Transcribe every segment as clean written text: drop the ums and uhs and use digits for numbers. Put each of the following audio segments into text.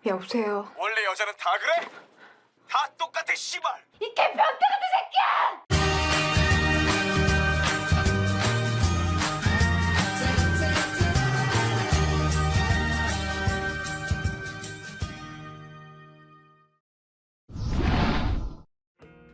여보세요. 원래 여자는 다 그래? 다 똑같아 씨발. 이 개병태 같은 새끼야!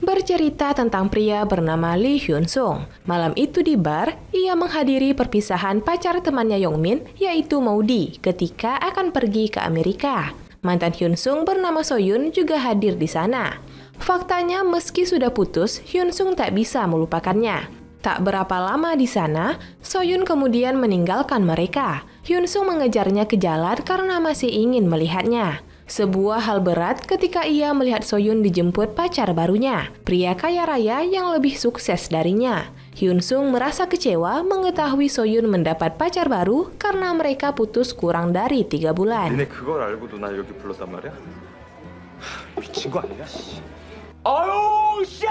Bercerita tentang pria bernama Lee Hyun Sung. Malam itu di bar, ia menghadiri perpisahan pacar temannya Yongmin, yaitu Maudi, ketika akan pergi ke Amerika. Mantan Hyun Sung bernama Soyun juga hadir di sana. Faktanya, meski sudah putus, Hyun Sung tak bisa melupakannya. Tak berapa lama di sana, Soyun kemudian meninggalkan mereka. Hyun Sung mengejarnya ke jalan karena masih ingin melihatnya. Sebuah hal berat ketika ia melihat Soyun dijemput pacar barunya, pria kaya raya yang lebih sukses darinya. Hyun Sung merasa kecewa mengetahui Soyun mendapat pacar baru karena mereka putus kurang dari 3 bulan. 니네 그걸 알고도 날 여기 불렀단 말이야? 미친 거 아니야 씨. 아유 씨!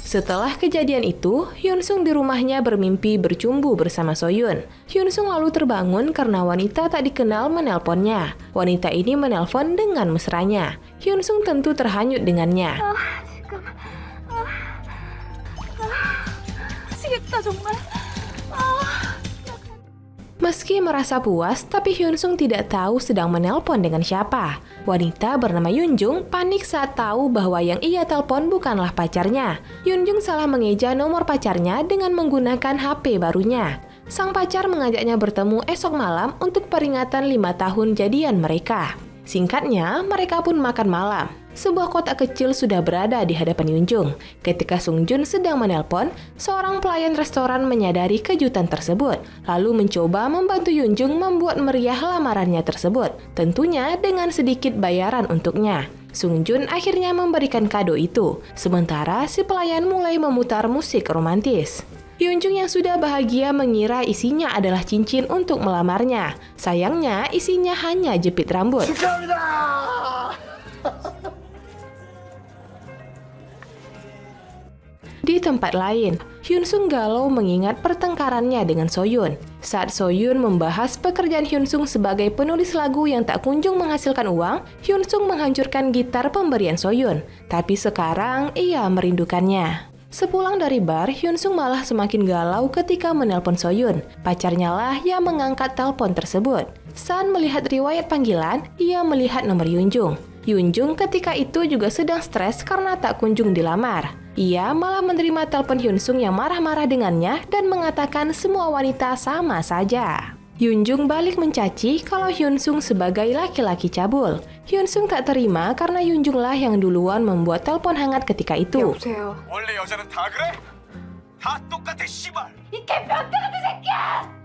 Setelah kejadian itu, Hyun Sung di rumahnya bermimpi bercumbu bersama Soyun. Hyun Sung lalu terbangun karena wanita tak dikenal menelponnya. Wanita ini menelpon dengan mesranya. Hyun Sung tentu terhanyut dengannya. 미치겠다 정말. Meski merasa puas, tapi Hyun Sung tidak tahu sedang menelpon dengan siapa. Wanita bernama Yunjung panik saat tahu bahwa yang ia telepon bukanlah pacarnya. Yunjung salah mengeja nomor pacarnya dengan menggunakan HP barunya. Sang pacar mengajaknya bertemu esok malam untuk peringatan 5 tahun jadian mereka. Singkatnya, mereka pun makan malam. Sebuah kotak kecil sudah berada di hadapan Yunjung. Ketika Sung Jun sedang menelpon, seorang pelayan restoran menyadari kejutan tersebut, lalu mencoba membantu Yunjung membuat meriah lamarannya tersebut, tentunya dengan sedikit bayaran untuknya. Sung Jun akhirnya memberikan kado itu, sementara si pelayan mulai memutar musik romantis. Yunjung yang sudah bahagia mengira isinya adalah cincin untuk melamarnya. Sayangnya, isinya hanya jepit rambut. Di tempat lain, Hyun Sung galau mengingat pertengkarannya dengan Soyun. Saat Soyun membahas pekerjaan Hyun Sung sebagai penulis lagu yang tak kunjung menghasilkan uang, Hyun Sung menghancurkan gitar pemberian Soyun. Tapi sekarang ia merindukannya. Sepulang dari bar, Hyun Sung malah semakin galau ketika menelpon Soyun. Pacarnya lah yang mengangkat telepon tersebut. Saat melihat riwayat panggilan, ia melihat nomor Yunjung. Yunjung ketika itu juga sedang stres karena tak kunjung dilamar. Ia malah menerima telepon Hyun Sung yang marah-marah dengannya dan mengatakan semua wanita sama saja. Yunjung balik mencaci kalau Hyun Sung sebagai laki-laki cabul. Hyun Sung tak terima karena Yunjung lah yang duluan membuat telepon hangat ketika itu. 여보세요. 원래 여자는 다 그래? 다 똑같아 씨발. 이 개병태 같은 새끼야!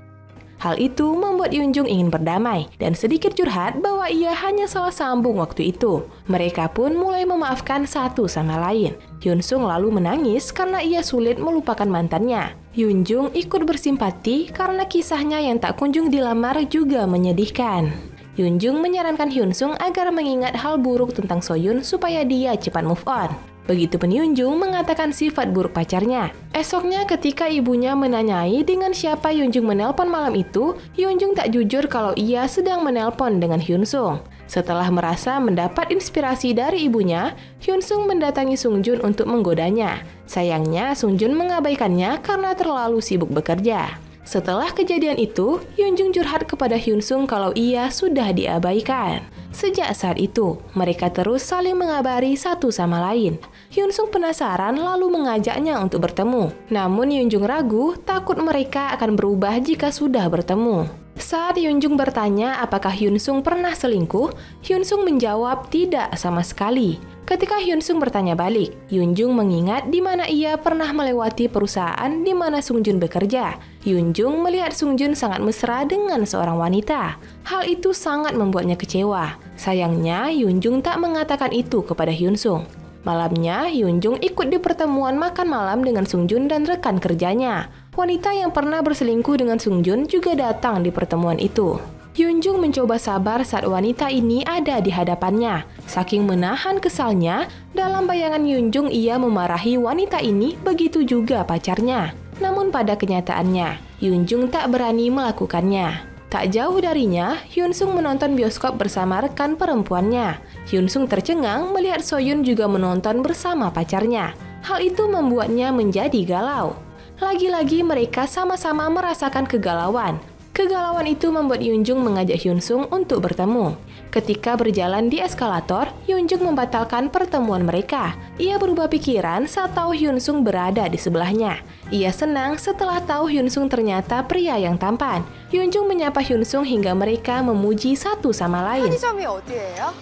Hal itu membuat Yunjung ingin berdamai dan sedikit curhat bahwa ia hanya salah sambung waktu itu. Mereka pun mulai memaafkan satu sama lain. Hyun Sung lalu menangis karena ia sulit melupakan mantannya. Yunjung ikut bersimpati karena kisahnya yang tak kunjung dilamar juga menyedihkan. Yunjung menyarankan Hyun Sung agar mengingat hal buruk tentang Soyun supaya dia cepat move on. Begitupun Yunjung mengatakan sifat buruk pacarnya. Esoknya ketika ibunya menanyai dengan siapa Yunjung menelpon malam itu, Yunjung tak jujur kalau ia sedang menelpon dengan Hyun Sung. Setelah merasa mendapat inspirasi dari ibunya, Hyun Sung mendatangi Sung Jun untuk menggodanya. Sayangnya Sung Jun mengabaikannya karena terlalu sibuk bekerja. Setelah kejadian itu, Yunjung curhat kepada Hyun Sung kalau ia sudah diabaikan. Sejak saat itu, mereka terus saling mengabari satu sama lain. Hyun Sung penasaran lalu mengajaknya untuk bertemu. Namun Yunjung ragu, takut mereka akan berubah jika sudah bertemu. Saat Yunjung bertanya apakah Hyun Sung pernah selingkuh, Hyun Sung menjawab tidak sama sekali. Ketika Hyun Sung bertanya balik, Yunjung mengingat di mana ia pernah melewati perusahaan di mana Sung Jun bekerja. Yunjung melihat Sung Jun sangat mesra dengan seorang wanita. Hal itu sangat membuatnya kecewa. Sayangnya, Yunjung tak mengatakan itu kepada Hyun Sung. Malamnya, Yunjung ikut di pertemuan makan malam dengan Sung Jun dan rekan kerjanya. Wanita yang pernah berselingkuh dengan Sung Jun juga datang di pertemuan itu. Yunjung mencoba sabar saat wanita ini ada di hadapannya. Saking menahan kesalnya, dalam bayangan Yunjung ia memarahi wanita ini, begitu juga pacarnya. Namun pada kenyataannya, Yunjung tak berani melakukannya. Tak jauh darinya, Hyun Sung menonton bioskop bersama rekan perempuannya. Hyun Sung tercengang melihat Soyun juga menonton bersama pacarnya. Hal itu membuatnya menjadi galau. Lagi-lagi mereka sama-sama merasakan kegalauan. Kegalauan itu membuat Yoonjung mengajak Hyun Sung untuk bertemu. Ketika berjalan di eskalator, Yoonjung membatalkan pertemuan mereka. Ia berubah pikiran saat tahu Hyun Sung berada di sebelahnya. Ia senang setelah tahu Hyun Sung ternyata pria yang tampan. Yoonjung menyapa Hyun Sung hingga mereka memuji satu sama lain. 편의점이 어디예요?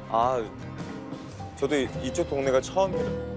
아, 저도 이쪽 동네가 처음이라.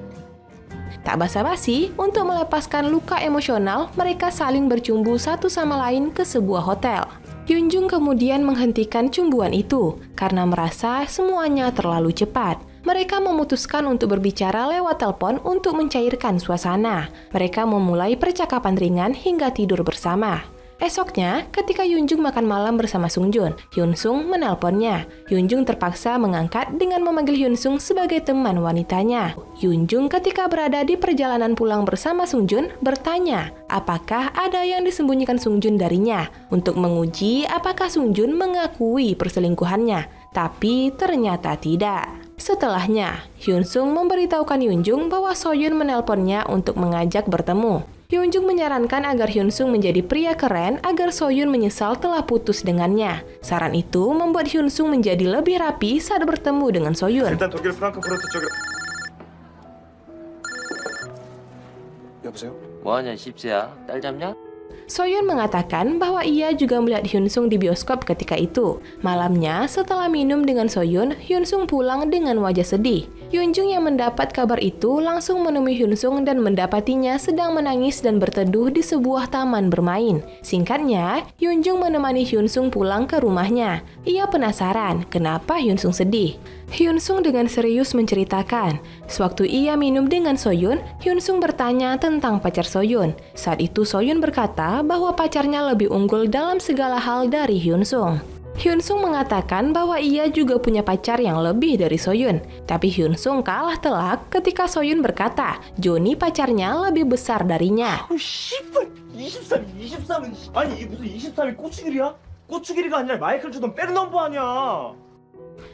Tak basa-basi, untuk melepaskan luka emosional, mereka saling bercumbu satu sama lain ke sebuah hotel. Yoonjung kemudian menghentikan cumbuan itu karena merasa semuanya terlalu cepat. Mereka memutuskan untuk berbicara lewat telepon untuk mencairkan suasana. Mereka memulai percakapan ringan hingga tidur bersama. Esoknya, ketika Yoonjung makan malam bersama Sungjun, Hyun Sung menelponnya. Yoonjung terpaksa mengangkat dengan memanggil Hyun Sung sebagai teman wanitanya. Yoonjung ketika berada di perjalanan pulang bersama Sungjun bertanya, apakah ada yang disembunyikan Sungjun darinya untuk menguji apakah Sungjun mengakui perselingkuhannya. Tapi ternyata tidak. Setelahnya, Hyun Sung memberitahukan Yoonjung bahwa Soyun menelponnya untuk mengajak bertemu. Yoonjung menyarankan agar Hyun Sung menjadi pria keren agar Soyun menyesal telah putus dengannya. Saran itu membuat Hyun Sung menjadi lebih rapi saat bertemu dengan Soyun. 일단 독일 프랑크푸르트 쪽으로. 여보세요? 뭐하냐 씹새야? 딸 잡냐? Soyun mengatakan bahwa ia juga melihat Hyun Sung di bioskop ketika itu. Malamnya, setelah minum dengan Soyun, Hyun Sung pulang dengan wajah sedih. Yoonjung yang mendapat kabar itu langsung menemui Hyun Sung dan mendapatinya sedang menangis dan berteduh di sebuah taman bermain. Singkatnya, Yoonjung menemani Hyun Sung pulang ke rumahnya. Ia penasaran kenapa Hyun Sung sedih. Hyun Sung dengan serius menceritakan, sewaktu ia minum dengan Soyun, Hyun Sung bertanya tentang pacar Soyun. Saat itu Soyun berkata bahwa pacarnya lebih unggul dalam segala hal dari Hyun Sung. Hyun Sung mengatakan bahwa ia juga punya pacar yang lebih dari Soyun. Tapi Hyun Sung kalah telak ketika Soyun berkata, Johnny pacarnya lebih besar darinya. 씨발 23은 아니 이게 무슨 23이 꼬추길이야? 꼬추길이가 아니라 마이클 조던 빼는 넘버 아니야.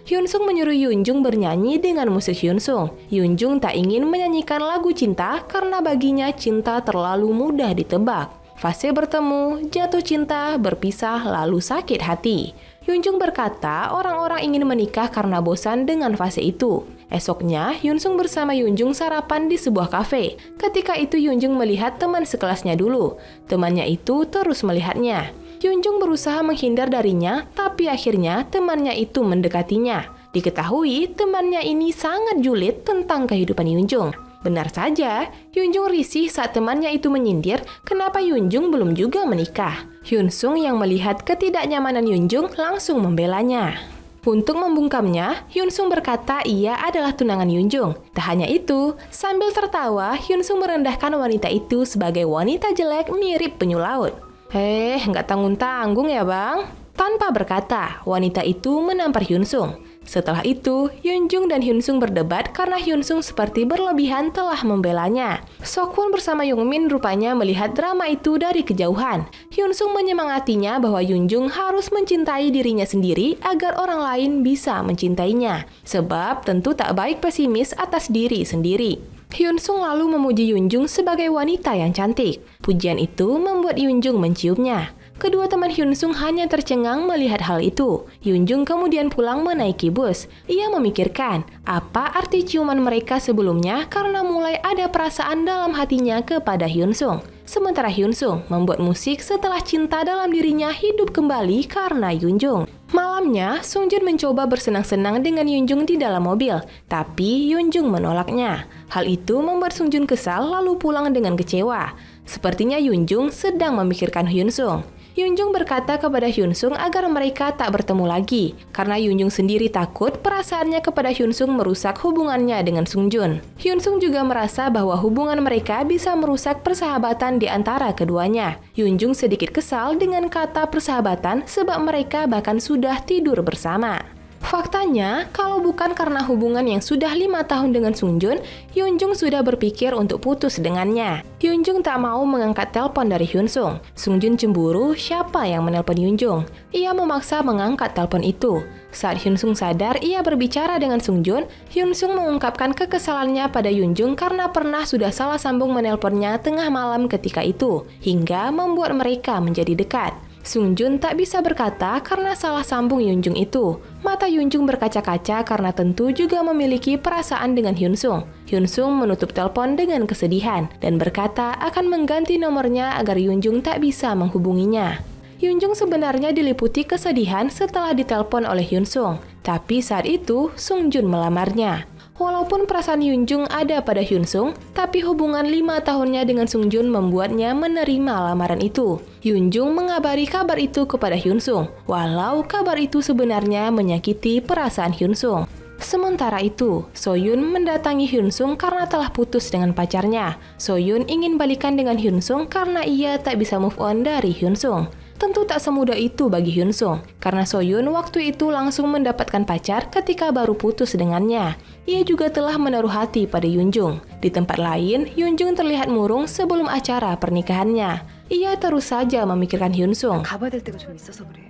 Hyun Sung menyuruh Yoonjung bernyanyi dengan musik Hyun Sung. Yoonjung tak ingin menyanyikan lagu cinta karena baginya cinta terlalu mudah ditebak. Fase bertemu, jatuh cinta, berpisah, lalu sakit hati. Yoonjung berkata orang-orang ingin menikah karena bosan dengan fase itu. Esoknya, Hyun Sung bersama Yoonjung sarapan di sebuah kafe. Ketika itu Yoonjung melihat teman sekelasnya dulu. Temannya itu terus melihatnya. Yoonjung berusaha menghindar darinya, tapi akhirnya temannya itu mendekatinya. Diketahui temannya ini sangat julid tentang kehidupan Yoonjung. Benar saja, Yoonjung risih saat temannya itu menyindir kenapa Yoonjung belum juga menikah. Hyun Sung yang melihat ketidaknyamanan Yoonjung langsung membelanya. Untuk membungkamnya, Hyun Sung berkata ia adalah tunangan Yoonjung. Tak hanya itu, sambil tertawa, Hyun Sung merendahkan wanita itu sebagai wanita jelek mirip penyu laut. Nggak tanggung-tanggung ya bang? Tanpa berkata, wanita itu menampar Hyun Sung. Setelah itu, Yoonjung dan Hyun Sung berdebat karena Hyun Sung seperti berlebihan telah membelanya. Seokwon bersama Youngmin rupanya melihat drama itu dari kejauhan. Hyun Sung menyemangatinya bahwa Yoonjung harus mencintai dirinya sendiri agar orang lain bisa mencintainya. Sebab tentu tak baik pesimis atas diri sendiri. Hyun Sung lalu memuji Yoonjung sebagai wanita yang cantik. Pujian itu membuat Yoonjung menciumnya. Kedua teman Hyun Sung hanya tercengang melihat hal itu. Yoonjung kemudian pulang menaiki bus. Ia memikirkan apa arti ciuman mereka sebelumnya karena mulai ada perasaan dalam hatinya kepada Hyun Sung. Sementara Hyun Sung membuat musik setelah cinta dalam dirinya hidup kembali karena Yoonjung. Malamnya, Sungjun mencoba bersenang-senang dengan Yoonjung di dalam mobil, tapi Yoonjung menolaknya. Hal itu membuat Sungjun kesal lalu pulang dengan kecewa. Sepertinya Yoonjung sedang memikirkan Hyun Sung. Yoonjung berkata kepada Hyun Sung agar mereka tak bertemu lagi, karena Yoonjung sendiri takut perasaannya kepada Hyun Sung merusak hubungannya dengan Sungjun. Hyun Sung juga merasa bahwa hubungan mereka bisa merusak persahabatan di antara keduanya. Yoonjung sedikit kesal dengan kata persahabatan sebab mereka bahkan sudah tidur bersama. Faktanya, kalau bukan karena hubungan yang sudah 5 tahun dengan Sungjun, Hyunjung sudah berpikir untuk putus dengannya. Hyunjung tak mau mengangkat telepon dari Hyunsung. Sungjun cemburu siapa yang menelpon Hyunjung. Ia memaksa mengangkat telepon itu. Saat Hyunsung sadar ia berbicara dengan Sungjun, Hyunsung mengungkapkan kekesalannya pada Hyunjung karena pernah sudah salah sambung menelponnya tengah malam ketika itu, hingga membuat mereka menjadi dekat. Sungjun tak bisa berkata karena salah sambung Hyunjung itu. Mata Hyunjung berkaca-kaca karena tentu juga memiliki perasaan dengan Hyunsung. Hyunsung menutup telepon dengan kesedihan dan berkata akan mengganti nomornya agar Hyunjung tak bisa menghubunginya. Hyunjung sebenarnya diliputi kesedihan setelah ditelepon oleh Hyunsung, tapi saat itu Sungjun melamarnya. Walaupun perasaan Hyunjung ada pada Hyunsung, tapi hubungan 5 tahunnya dengan Sungjun membuatnya menerima lamaran itu. Hyunjung mengabari kabar itu kepada Hyunsung, walau kabar itu sebenarnya menyakiti perasaan Hyunsung. Sementara itu, Soyun mendatangi Hyunsung karena telah putus dengan pacarnya. Soyun ingin balikan dengan Hyunsung karena ia tak bisa move on dari Hyunsung. Tentu tak semudah itu bagi Hyunsung, karena Soyun waktu itu langsung mendapatkan pacar ketika baru putus dengannya. Ia juga telah menaruh hati pada Hyunjung. Di tempat lain, Hyunjung terlihat murung sebelum acara pernikahannya. Ia terus saja memikirkan Hyunsung. 가봐야 될 때가 좀 있어서 그래.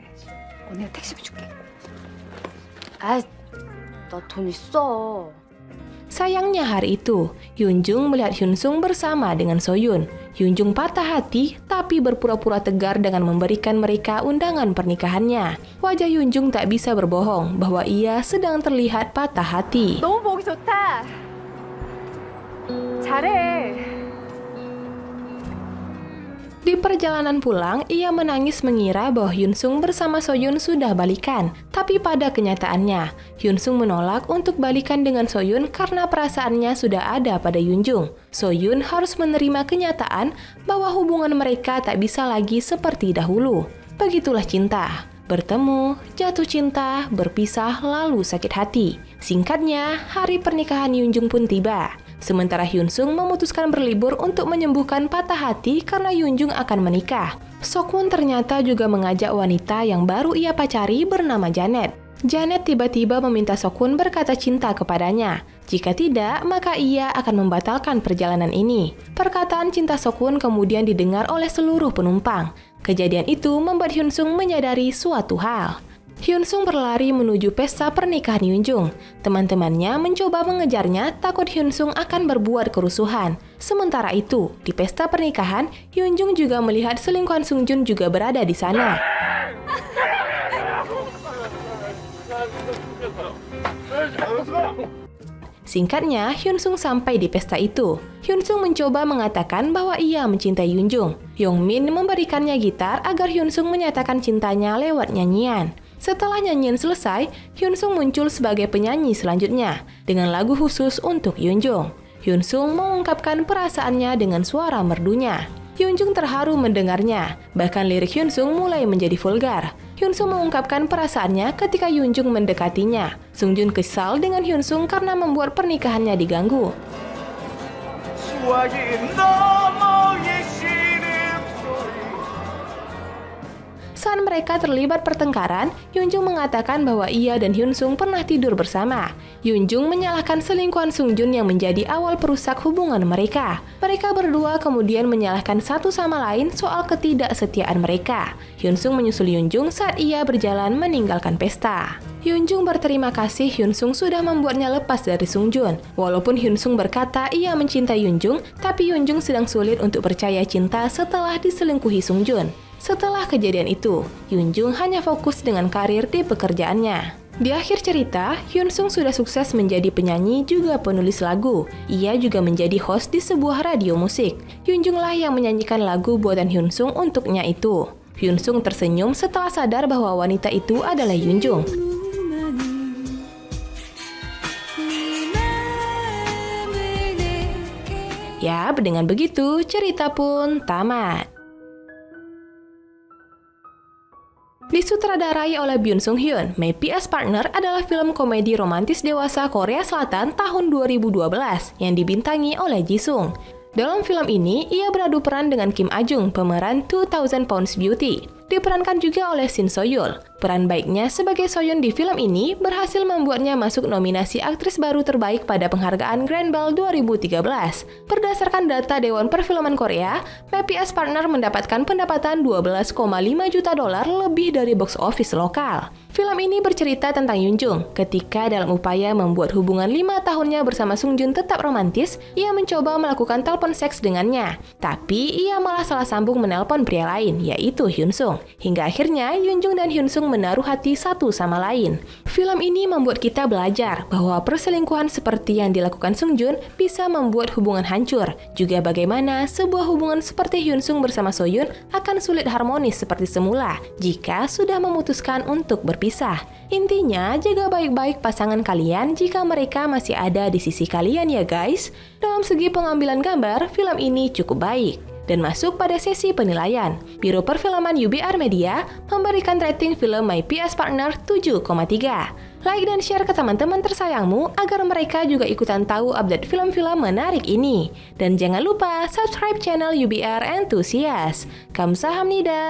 언니가 택시비 줄게. 아, 나 돈 있어. Sayangnya hari itu, Hyunjung melihat Hyunsung bersama dengan Soyun. Hyunjung patah hati, tapi berpura-pura tegar dengan memberikan mereka undangan pernikahannya. Wajah Hyunjung tak bisa berbohong bahwa ia sedang terlihat patah hati. 너무 보기 좋다. 잘해. Di perjalanan pulang, ia menangis mengira bahwa Hyunsung bersama Soyun sudah balikan. Tapi pada kenyataannya, Hyunsung menolak untuk balikan dengan Soyun karena perasaannya sudah ada pada Hyunjung. Soyun harus menerima kenyataan bahwa hubungan mereka tak bisa lagi seperti dahulu. Begitulah cinta. Bertemu, jatuh cinta, berpisah, lalu sakit hati. Singkatnya, hari pernikahan Hyunjung pun tiba. Sementara Hyunsung memutuskan berlibur untuk menyembuhkan patah hati karena Hyunjung akan menikah. Sokwon ternyata juga mengajak wanita yang baru ia pacari bernama Janet. Janet tiba-tiba meminta Sokwon berkata cinta kepadanya. Jika tidak, maka ia akan membatalkan perjalanan ini. Perkataan cinta Sokwon kemudian didengar oleh seluruh penumpang. Kejadian itu membuat Hyunsung menyadari suatu hal. Hyunsung berlari menuju pesta pernikahan Hyunjung. Teman-temannya mencoba mengejarnya, takut Hyunsung akan berbuat kerusuhan. Sementara itu, di pesta pernikahan, Hyunjung juga melihat selingkuhan Sungjun juga berada di sana. Singkatnya, Hyunsung sampai di pesta itu. Hyunsung mencoba mengatakan bahwa ia mencintai Hyunjung. Yongmin memberikannya gitar agar Hyunsung menyatakan cintanya lewat nyanyian. Setelah nyanyian selesai, Hyunsung muncul sebagai penyanyi selanjutnya dengan lagu khusus untuk Hyunjung. Hyunsung mengungkapkan perasaannya dengan suara merdunya. Hyunjung terharu mendengarnya, bahkan lirik Hyunsung mulai menjadi vulgar. Hyunsung mengungkapkan perasaannya ketika Hyunjung mendekatinya. Sungjun kesal dengan Hyunsung karena membuat pernikahannya diganggu. Saat mereka terlibat pertengkaran, Hyunjung mengatakan bahwa ia dan Hyunsung pernah tidur bersama. Hyunjung menyalahkan selingkuhan Sungjun yang menjadi awal perusak hubungan mereka. Mereka berdua kemudian menyalahkan satu sama lain soal ketidaksetiaan mereka. Hyunsung menyusul Hyunjung saat ia berjalan meninggalkan pesta. Hyunjung berterima kasih Hyunsung sudah membuatnya lepas dari Sungjun. Walaupun Hyunsung berkata ia mencintai Hyunjung, tapi Hyunjung sedang sulit untuk percaya cinta setelah diselingkuhi Sungjun. Setelah kejadian itu, Hyunjung hanya fokus dengan karir di pekerjaannya. Di akhir cerita, Hyunsung sudah sukses menjadi penyanyi juga penulis lagu. Ia juga menjadi host di sebuah radio musik. Hyunjunglah yang menyanyikan lagu buatan Hyunsung untuknya itu. Hyunsung tersenyum setelah sadar bahwa wanita itu adalah Hyunjung. Ya, dengan begitu cerita pun tamat. Disutradarai oleh Byun Sung Hyun, My PS Partner adalah film komedi romantis dewasa Korea Selatan tahun 2012 yang dibintangi oleh Jisung. Dalam film ini, ia beradu peran dengan Kim A Jung, pemeran 2000 Pounds Beauty. Diperankan juga oleh Shin So Yul. Peran baiknya sebagai Soyun di film ini berhasil membuatnya masuk nominasi aktris baru terbaik pada penghargaan Grand Bell 2013. Berdasarkan data Dewan Perfilman Korea, My PS Partner mendapatkan pendapatan 12,5 juta dolar lebih dari box office lokal. Film ini bercerita tentang Yoonjung. Ketika dalam upaya membuat hubungan 5 tahunnya bersama Sungjun tetap romantis, ia mencoba melakukan telepon seks dengannya. Tapi ia malah salah sambung menelpon pria lain, yaitu Hyunsung. Hingga akhirnya Yoonjung dan Hyunsung menaruh hati satu sama lain. Film ini membuat kita belajar bahwa perselingkuhan seperti yang dilakukan Sungjun bisa membuat hubungan hancur. Juga bagaimana sebuah hubungan seperti Hyunsung bersama Soyun akan sulit harmonis seperti semula jika sudah memutuskan untuk berpisah. Intinya, jaga baik-baik pasangan kalian jika mereka masih ada di sisi kalian ya guys. Dalam segi pengambilan gambar, film ini cukup baik. Dan masuk pada sesi penilaian. Biro Perfilman UBR Media memberikan rating film My PS Partner 7,3. Like dan share ke teman-teman tersayangmu agar mereka juga ikutan tahu update film-film menarik ini. Dan jangan lupa subscribe channel UBR Enthusiast. Kamsahamnida.